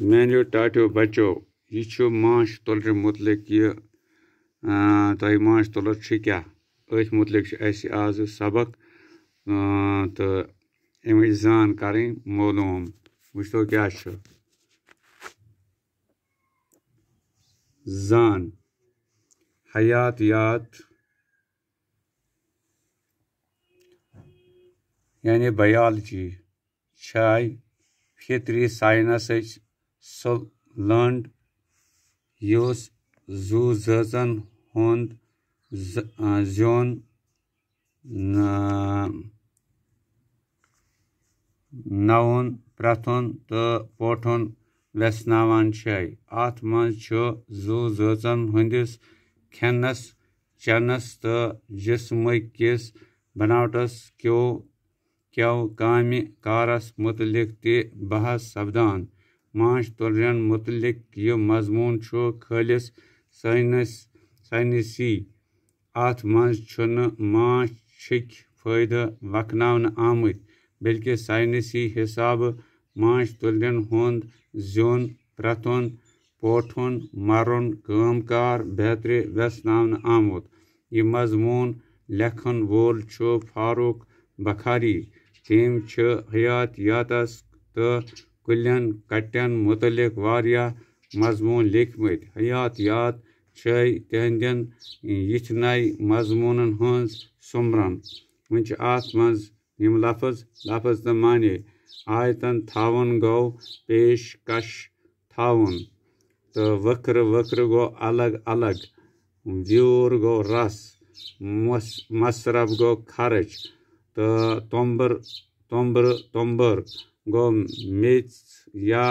Menu टाटो बचो यह माश तुलर मुतलिक यह तुम माश तुलर क्या अथ मुतलिक आज सबक तो अमिच जान कर मालूम वो क्या जान हयातियात यानी बायोलॉजी फितरी साइंस सो लंड युस जू जन हुंद जोन नवन प्रथुन तो पोठुन वेसनावान अत मज जू जन हंदिस खेनस चनस तो जिस्म किस बनावटस क्यों कामि कारस मुतलिक ते बहस सपदान माश तुलरन मुतलिक यह मजमून खालिस साइंसी अत मज माशिक फायदे वखनावन आमुत बल्कि साइंसी हिसाब माश तुलरन हुंद जोन प्रथुन पोठुन मरुन कामकार बेहतर वेसनावन आमुत यह मजमून लेखन वोल फारूक बखारी तम हयातियातस तो कुलियन कट्यन मुतलिक वारिया मजमून लिखमत हयातियात तिहंदन यिथनय मजमूनन हंज सुमरन वन अत मज यम लफज तो माने आयतन थावन गो पेशकश थावन तो वक्र गो अलग अलग व्यूर गो रस मसरफ गो खर्च तो तंबर गो मेच या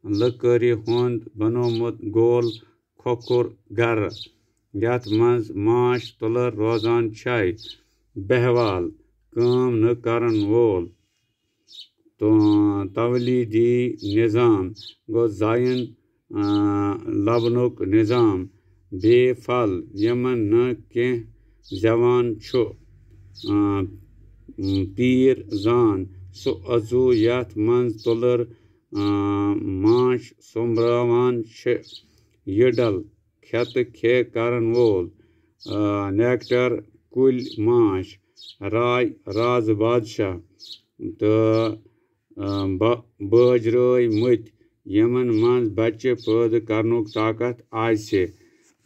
लकड़ी हुंद बनोमुत गोल खोखुर गर यथ मज माश तुलर रोजान बहवाल काम न करन वोल तो तवलीदी निज़ाम गो जायन लबनुक निज़ाम बेफल यमन न कें जवान पीर जान सो अजू यथ मंज तुलर माश सोमरावान यडल खेत खे करन वोल नेक्टर कुल माश राज बादशाह तो बाजराय मत यमन मंज बच्चे पैदा करनुक ताकत आसे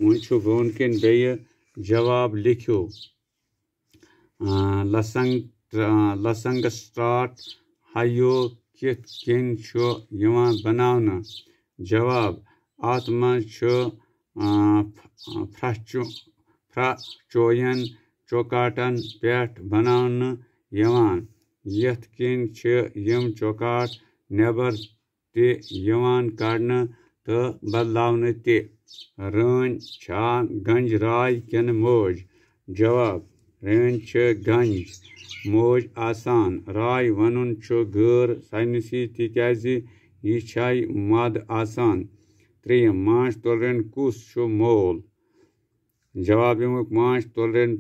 वन कन बे जवाब लिखो लसंगस्ट्राट हयो कित कन बनाना जवाब अत मज फ्रचोयन चौकाटन पेट बनाना यथ कन यम चौकाट नेबर ते कड़ना तो बदलावना ते रन छा गंज राय कन मौज जवाब रन गंज मौज आसान राय वनुन गैर साइंसी तिकाज यह मद आसान त्रेयम माश तुलरन कुस मोल जवाब यमुक माश तुलरन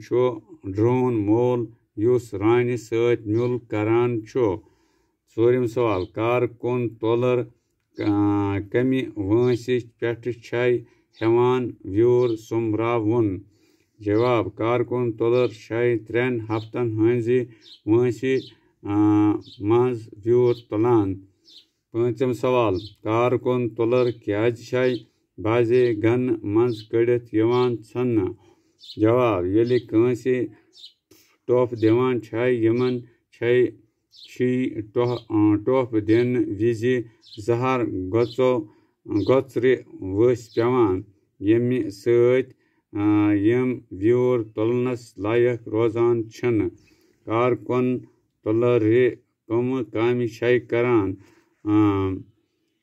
ड्रोन मोल युस रानी सत मिल करान चोरिम सवाल कारकुन तुलर कमि वंसिच पेठ हेवान व्यूर सुमरावन जवाब कारकुन तुलर 3 हफ्तन हंज वंसि मज व्यूर तुलान पांचम सवाल कारकुन तुलर क्याज बाजे गन मज कड़ित छन्ना जवाब यलि कांसे टोफ दिवान यमन टोफ दिन विज जहर गोचर वस पेवान यमि सत यम व्यूर तुलनस लायक रोजान छन कारकुन तुलर कम कामि करान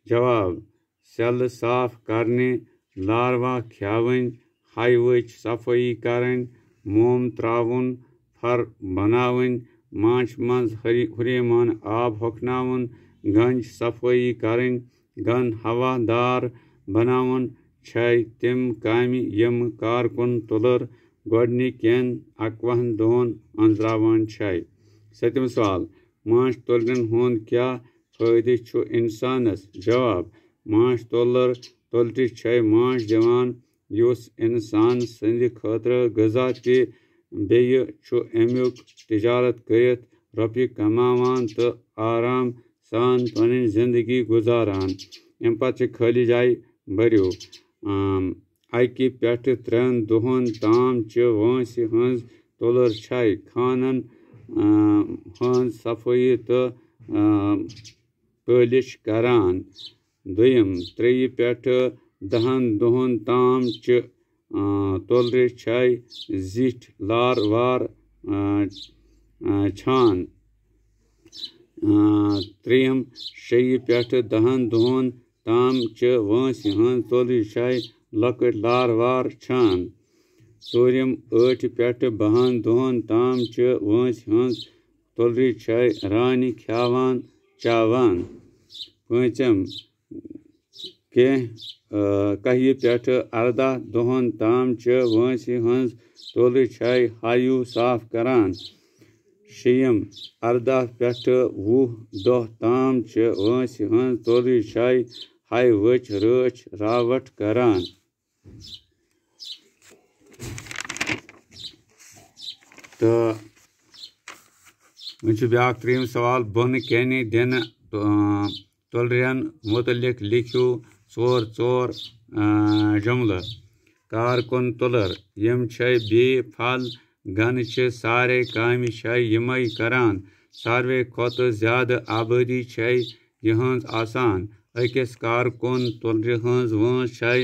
जवाब सेल साफ करने लार्वा खियावन हाइवच सफाई करन मोम त्रावन फर बनावन माछ मज हुरेमान आब होखनावन गंज सफाई करन गन हवादार बनावन तिम कामि यम कारकुन तुलर गोडनिकन 11 दोन अंजरावान सतम सवाल माश तुलरन हुंद क्या फायदे इंसानस जवाब माश तोलटी छै माश दिवान युस इंसान संद खतर गजा ते बेय छु अमुक तिजारत करित रपि कमावान तो आराम सान पनी जिंदगी गुजारान अम पे खाली जाय भरियो अकि पे 3 दोहन ताम च वंस हंज तोलर छै खानन हंज सफाई तो पलिश करान दुयम 3 पे 10 दोहन ताम च तोलर छै जिठ लार वार छान त्रियम 6 पे 10 दोहन ताम च वंस हंज तोलर छै लकट लार वार छान चूरम 8 पे 12 दोहन ताम च वंस हंज तोलर छै रानी खावान चावान पांचम कही पे 18 दोहन ताम च वंस हंज तोलर छै हायु साफ करान शेयम 18 पे 20 दोह ताम च वंस हंज तोलर छै हाय वच रच रावट करान तो ब्या 3 सवाल बन कैन दिन तोलरन मुतलिक लिखियो 4 जुमल कारकुन तोलर यम छै बे फल गन छ सारे काम छै यमई करान सारवे खोत ज्यादा आबादी छै यहंज आसान अकिस कारकुन तोलर हंज वंस छै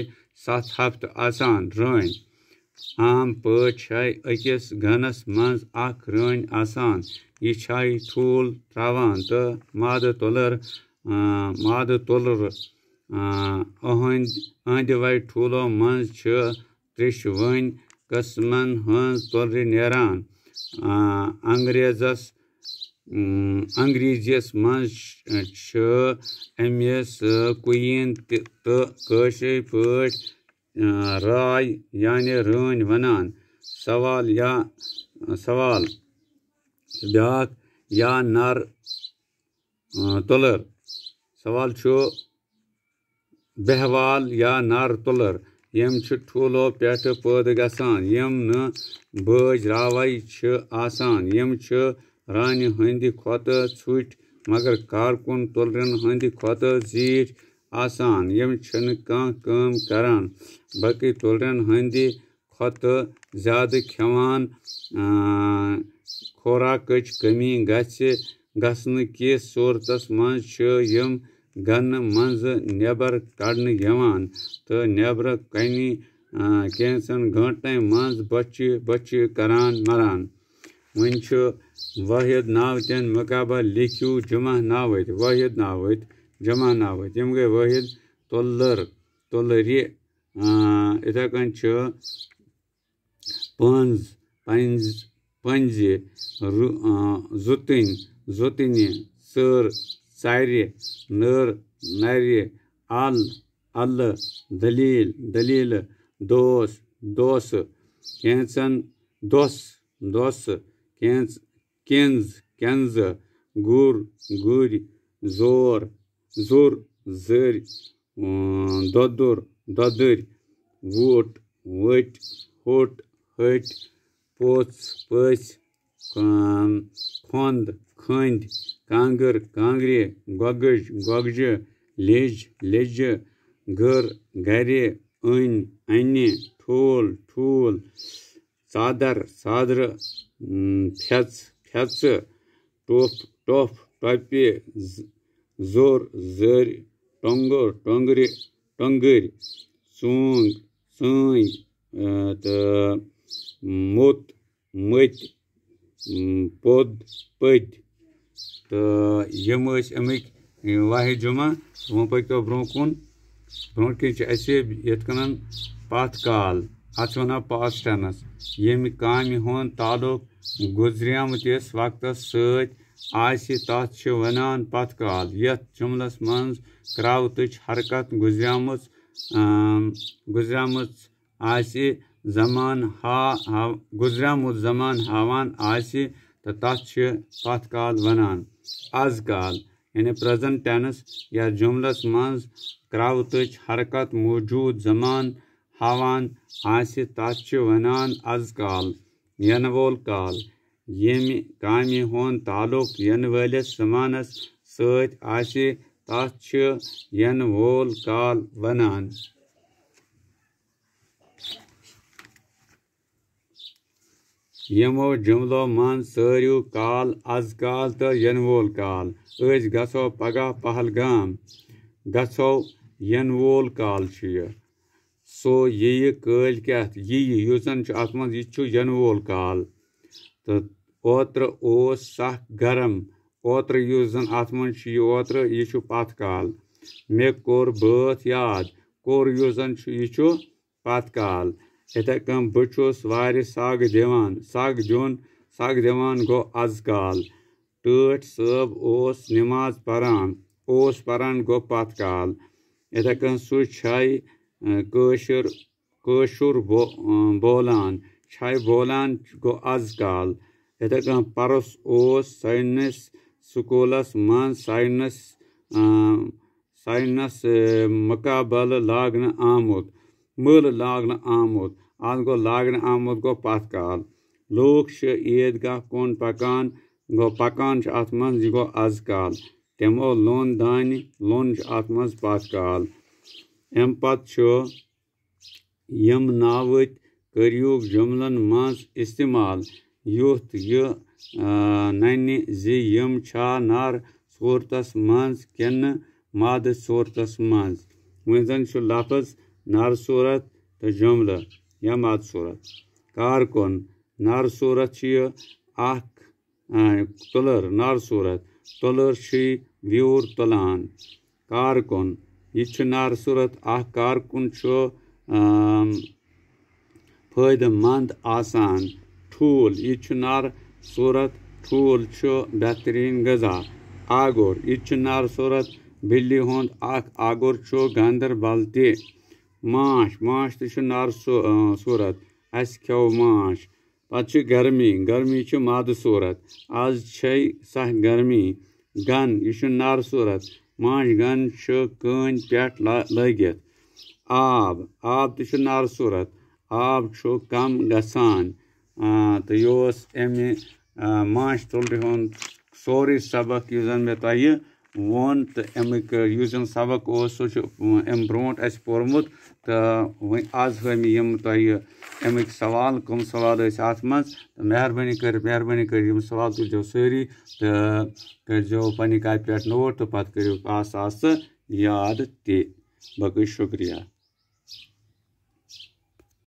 7 हफ्त आसान रन आम पे छै अकिस गनस मंज अख रन आसान यह छै ठूल त्रावान तो माद तोलर अहंद वै ठूलो मंज छ त्रिश वन कस्मन हंज तोलर नेरान अंग्रेजियस मंज छ अमिस कुइन तो कशर पट राय यानी रन वनान सवाल ब्या या नर तोलर सवाल छो बहवाल या नर तोलर यम छ ठूलो पेट पैद गसान यम न बज रावई छ आसान यम छ रानी हंद खोत छुट मगर कारकुन तोलरन हंद खोत जीठ आसान यम छन कम करान बाकी तोलरन हंद खोत ज्यादा खेवान खोराकच कमी गसन किस सूरतस मंज छ यम गन मंज नेबर कड़न यवान तो नेबर कनी कैंसन घंटन मंज बच्चे करान मरान वन छ वाहिद नावतन मुकाबल लिखियो जमा नावत वाहिद नावत जमा नावत यम गए वाहिद तोलरी इथे कन छ पंज जुतन सर चारि नर नरि अल दलील दोस कैंसन दोस केंज गुर जोर जर दोदर वोट वट होट हट पोच पस खोंद खंद कांगर कांगरे गोगज लेज घर घरे अने ठूल चादर फेच टोप टोपे जोर जर टोंगर चूंग तो मत पोद पद तो यम अमिक वाहिद जुमा वो पको ब्रो कुन ये पथ काल अत वन पास्ट टेनस यम काम हुंद ताल्लुक गुजरियामतिस वक्त सत वनान पथ काल यथ जुमलस मंज क्रावतच हरकत गुजरियामत जमान हावान आसि तो तथ पथ काल वनान आज काल यानी प्रेजेंट टेंस या जुमलस मज क्रावतच हरकत मौजूद जमान हावान आसि तथ छ वनान आजकाल यन वोल काल येमि कामि हुंद ताल्लुक यन वलिस जमानस सत आसि तथ छ यन वोल काल वनान। यमो जुमलो मन सारियो काल आजकाल तो यन वोल काल गसो पगह पहलगाम गसो यन वोल काल सो ये कल क्या युसन अत मज यन वोल काल तो ओत्र ओस सख गरम ओत्र युसन अत मज ओत्र यह पत काल मे कोर बात याद कोर युसन यह पत काल इथे कम बहुस वार सग दिवान सग दिवान गो आजकाल टट सब ओस नमाज परान गो पत काल इथे कम सु कशुर बोलान बोलान गो आजकाल इथे कम परस ओस साइंस स्कूलस मन साइंस मुकाबल लागन आमुत मल लागन आमुत आज गो लागन आमुत गो पत काल लोग ईदगाह कुन पकान गो पकान अत मज गो आजकाल तमो लोन दानि लोन अत मज पत काल अम पत यम नावत करियुक जुमलन मज इस्तेमाल युथ यह नन्य जी यम छा नर सूरतस मज किन माद सूरतस मज वन जन लफ्ज नर सूरत तो जुमल या माद सूरत कारकुन नर सूरत तुलर नर सूरत तुलर व्यूर तुलान कारकुन यह नर सूरत कारकुन फायदेमंद आसान ठूल यह नर सूरत ठूल बेहतरीन गजा आगुर यह नर सूरत बिल्ली हुंद आगुर गांदरबल ते माश तो नर सूरत अस खो माश पत गर्मी माद सूरत आज सह गर्मी गन यह नर सूरत माश गन कन पे लगित आब तो नर सूरत आब कम गसान तो यह अमे माश तुलर हुंद सोरे सबक यह मे तह वोन तो अमिक सबक अम ब्रोट पोर्मुत तो वो आज हमी तह अमिक सवाल कम सवाल अत मज मेहरबानी कर सवाल तुलो सारी तो करो पे कापी पे नोट तो पे करो आस याद ते बक शुक्रिया।